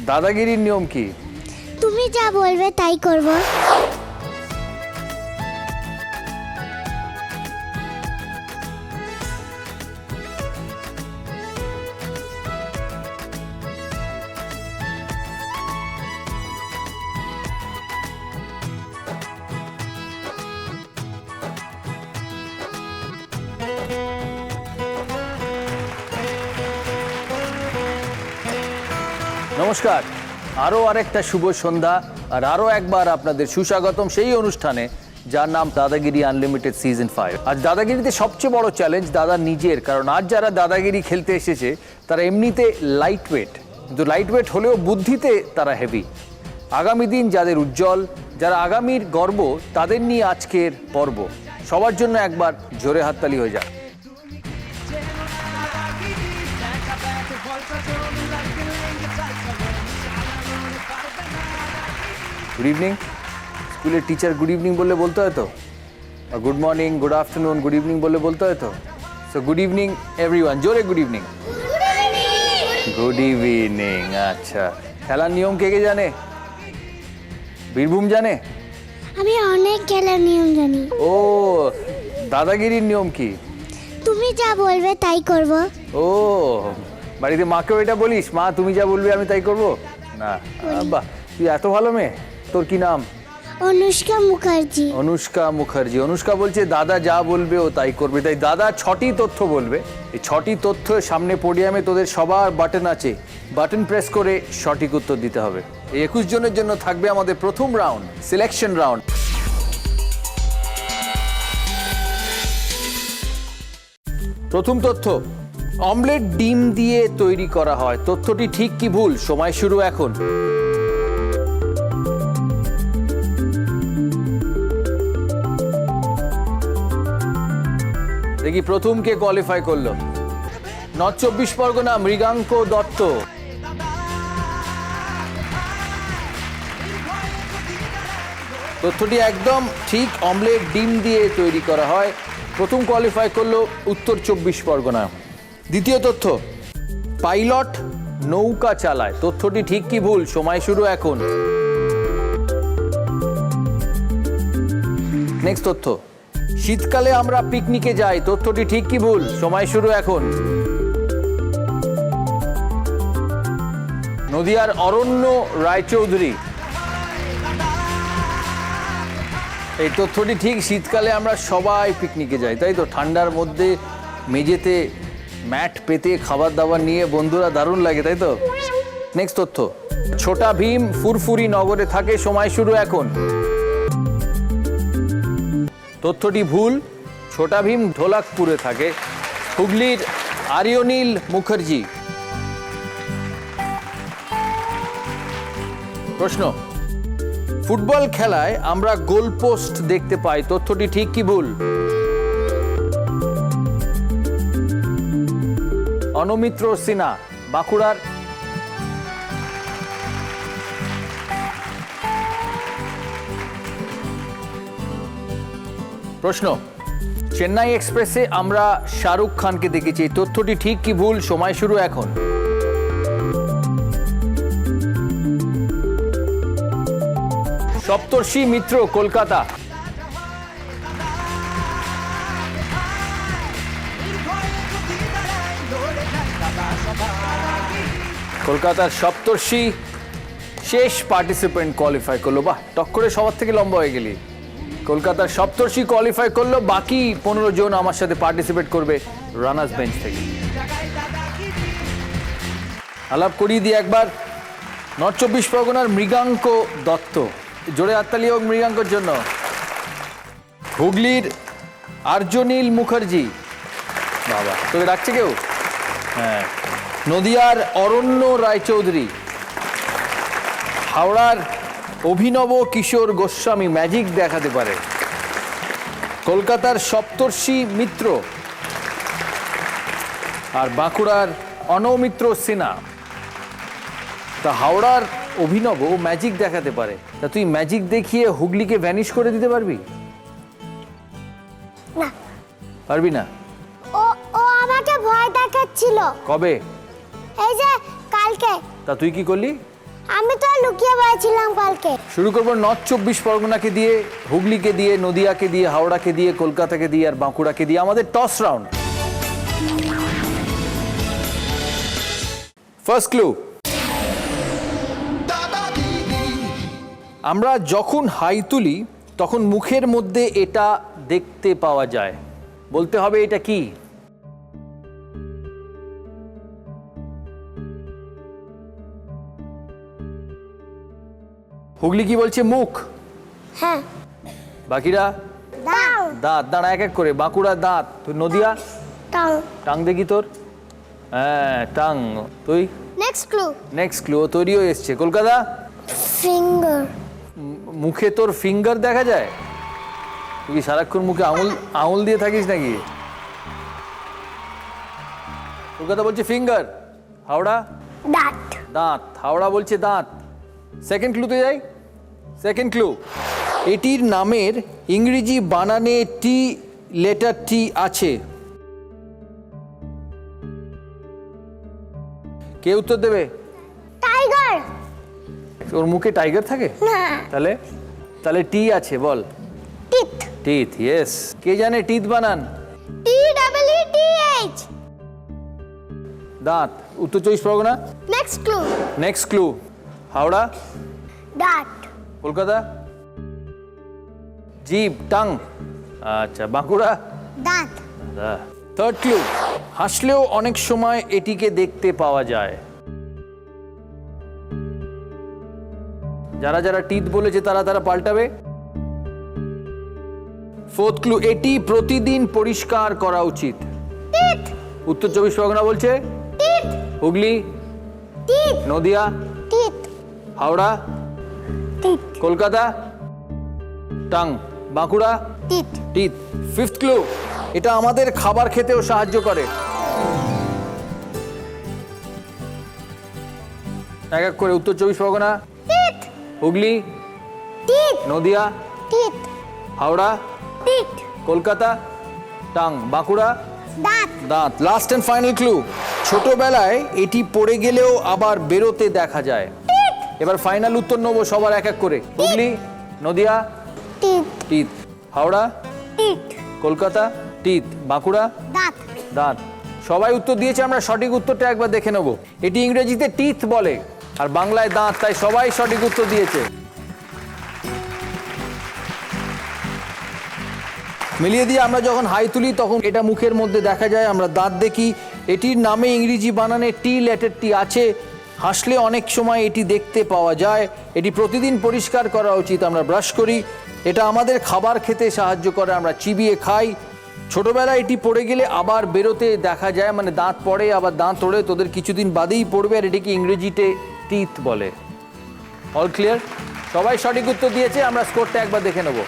দাদাগিরির নিয়ম কি? তুমি যা বলবে তাই করব। নমস্কার, আরও আরেকটা শুভ সন্ধ্যা আর আরও একবার আপনাদের সুস্বাগতম সেই অনুষ্ঠানে যার নাম দাদাগিরি আনলিমিটেড সিজন 5। আজ দাদাগিরিতে সবচেয়ে বড় চ্যালেঞ্জ দাদা নিজের, কারণ আজ যারা দাদাগিরি খেলতে এসেছে তারা এমনিতে লাইট ওয়েট, কিন্তু লাইট ওয়েট হলেও বুদ্ধিতে তারা হেভি। আগামী দিন যাদের উজ্জ্বল, যারা আগামীর গর্ব, তাদের নিয়ে আজকের পর্ব। সবার জন্য একবার জোরে হাততালি হয়ে যাক। Good evening. স্কুলের টিচার গুড ইভিনিং বললে বলতে হয় তো, good morning, good afternoon, good evening বললে বলতে হয় তো। সো গুড ইভিনিং এভরিওয়ান, জোরে গুড ইভিনিং। Good evening. আচ্ছা, খেলার নিয়ম কে কে জানে? বীরভূম জানে? আমি অনেক খেলার নিয়ম জানি। ও, দাদাগিরির নিয়ম কি? তুমি যা বলবে তাই করব। ও, বাড়িতে মাকেও এটা বলিস, মা তুমি যা বলবে আমি তাই করব? না, বাহ, তুই এত ভালো মেয়ে। তোর কি নাম? অনুষ্কা মুখার্জি। অনুষ্কা মুখার্জি। অনুষ্কা বলছে দাদা যা বলবে ও তাই করবে, তাই দাদা 6টি তথ্য বলবে। এই 6টি তথ্য সামনে পোডিয়ামে তোদের সবার বাটন আছে, বাটন প্রেস করে সঠিক উত্তর দিতে হবে। এই 21 জনের জন্য থাকবে আমাদের প্রথম রাউন্ড, সিলেকশন রাউন্ড। প্রথম তথ্য, অমলেট ডিম দিয়ে তৈরি করা হয়। তথ্যটি ঠিক কি ভুল? সময় শুরু এখন। দেখি প্রথম কে কোয়ালিফাই করলো। নর্থ 24 পরগনা, মৃগাঙ্ক দত্ত। তথ্যটি একদম ঠিক, অমলেট ডিম দিয়ে তৈরি করা হয়। প্রথম কোয়ালিফাই করলো উত্তর 24 পরগনা। দ্বিতীয় তথ্য, পাইলট নৌকা চালায়। তথ্যটি ঠিক কি ভুল? সময় শুরু এখন। নেক্সট তথ্য, শীতকালে আমরা পিকনিকে যাই। তথ্যটি ঠিক কি ভুল? সময় শুরু এখন। নদিয়ার অরণ্য রায়চৌধুরী। এই তথ্যটি ঠিক, শীতকালে আমরা সবাই পিকনিকে যাই, তাই তো? ঠান্ডার মধ্যে মেঝেতে ম্যাট পেতে খাবার দাবার নিয়ে বন্ধুরা দারুণ লাগে, তাই তো? নেক্সট তথ্য, ছোটা ভীম ফুরফুরি নগরে থাকে। সময় শুরু এখন। তথ্যটি ভুল, ছোটা ভীম ঢোলাকপুরে থাকে। হুগলির আর্যনীল মুখার্জি। প্রশ্ন, ফুটবল খেলায় আমরা গোলপোস্ট দেখতে পাই। তথ্যটি ঠিক কি ভুল? অনুমিত্র সিনহা, বাঁকুড়ার। প্রশ্ন, চেন্নাই এক্সপ্রেসে আমরা শাহরুখ খানকে দেখেছি। তথ্যটি ঠিক কি ভুল? সময় শুরু এখন। সপ্তর্ষি মিত্র, কলকাতা। কলকাতার সপ্তর্ষি শেষ পার্টিসিপেন্ট কোয়ালিফাই করলো। বাহ, টক্করে সবার থেকে লম্বা হয়ে গেলি। কলকাতার সপ্তর্ষি কোয়ালিফাই করলো, বাকি 15 জন আমার সাথে পার্টিসিপেট করবে রানার্স বেঞ্চ থেকে। আলাপ করিয়ে দিয়ে একবার নর্থ 24 পরগনার মৃগাঙ্ক দত্ত। জোরে হাততালি হোক মৃগাঙ্কর জন্য। হুগলির আর্যনীল মুখার্জি। বাবা, তোকে ডাকছে কেউ? হ্যাঁ। নদিয়ার অরণ্য রায়চৌধুরী। হাওড়ার অভিনব কিশোর গোস্বামী ম্যাজিক দেখাতে পারে। কলকাতার সপ্তর্ষি মিত্র আর বাঁকুড়ার অনৌমিত্র সিনহা। তা হাওড়ার অভিনব ম্যাজিক দেখাতে পারে, তা তুই ম্যাজিক দেখিয়ে হুগলিকে ভ্যানিশ করে দিতে পারবি? না, পারবি না। ও ও আমাকে ভয় দেখাচ্ছিল। কবে? এই যে কালকে। তা তুই কি করলি? আমি তো লুকিয়ে বলেছিলাম কালকে। শুরু করবো নর্থ 24 পরগনাকে দিয়ে, হুগলিকে দিয়ে, নদিয়াকে দিয়ে, হাওড়াকে দিয়ে, কলকাতাকে দিয়ে আর বাঁকুড়াকে দিয়ে আমাদের টস রাউন্ড। ফার্স্ট ক্লু, আমরা যখন হাই তুলি তখন মুখের মধ্যে এটা দেখতে পাওয়া যায়। বলতে হবে এটা কি। হুগলি কি বলছে? মুখ। হ্যাঁ। বাকিরা দাও। দাঁত। দাঁড়া এক এক করে। বাঁকুড়া দাঁত, তুই নদিয়া টাং। টাং দেখি তোর। হ্যাঁ টাং। তুই নেক্সট ক্লু। নেক্সট ক্লু তৈরি হয়ে এসছে। কলকাতা ফিঙ্গার। মুখে তোর ফিঙ্গার দেখা যায়? তুই কি সারাক্ষণ মুখে আঙুল দিয়ে থাকিস নাকি? কলকাতা বলছে ফিঙ্গার। হাওড়া দাঁত। দাঁত। হাওড়া বলছে দাঁত। সেকেন্ড ক্লুতে যাই। সেকেন্ড ক্লু, এটির নামের ইংরেজি বানানে টি, লেটার টি আছে। কে উত্তর দেবে? টাইগার। ওর মুখে টাইগার থাকে? না। তাহলে তাহলে টি আছে, বল। টিথ। Teeth, yes. কে জানে টিথ বানান? TEETH। দাঁত। উত্তর 24 Parganas. Next clue. Next clue, Howrah দাঁত। কলকাতা জিভ, টাং। আচ্ছা, বাঁকুড়া দাঁত। থার্ড ক্লু, হাসলেও অনেক সময় এটিকে দেখতে পাওয়া যায়। যারা যারা টিথ বলেছে তারা তারা পাল্টাবে। ফোর্থ ক্লু, এটি প্রতিদিন পরিষ্কার করা উচিত। টিথ। উত্তর 24 পরগনা বলছে teeth. Hooghly teeth. Nadia teeth. Howrah teeth. Kolkata tongue, Bankura teeth. Teeth. Fifth clue, এটা আমাদের খাবার খেতেও সাহায্য করে। এক এক করে। উত্তর 24 Pargana teeth. Hooghly teeth. Nadia teeth. Howrah teeth. Kolkata tongue, Bankura দাঁত। দাঁত। লাস্ট অ্যান্ড ফাইনাল ক্লু, ছোটবেলায় এটি পড়ে গেলেও আবার বেরোতে দেখা যায়। এবার ফাইনাল উত্তর নেবো সবার এক এক করে। Hooghly Nadia teeth. Teeth, Howrah teeth. Kolkata teeth, Bankura দাঁত। দাঁত। সবাই উত্তর দিয়েছে, আমরা সঠিক উত্তরটা একবার দেখে নেব। এটি ইংরেজিতে টিথ বলে আর বাংলায় দাঁত, তাই সবাই সঠিক উত্তর দিয়েছে। মিলিয়ে দিয়ে আমরা যখন হাই তুলি তখন এটা মুখের মধ্যে দেখা যায়, আমরা দাঁত দেখি। এটির নামে ইংরেজি বানানে টি, লেটার টি আছে। হাসলে অনেক সময় এটি দেখতে পাওয়া যায়। এটি প্রতিদিন পরিষ্কার করা উচিত, আমরা ব্রাশ করি। এটা আমাদের খাবার খেতে সাহায্য করে, আমরা চিবিয়ে খাই। ছোটবেলায় এটি পড়ে গেলে আবার বেরোতে দেখা যায়, মানে দাঁত পড়ে আবার দাঁত ওড়ে, তোদের কিছুদিন বাদেই পড়বে, আর এটিকে ইংরেজিতে টিথ বলে। All clear? সবাই সঠিক উত্তর দিয়েছে, আমরা স্কোরটা একবার দেখে নেব।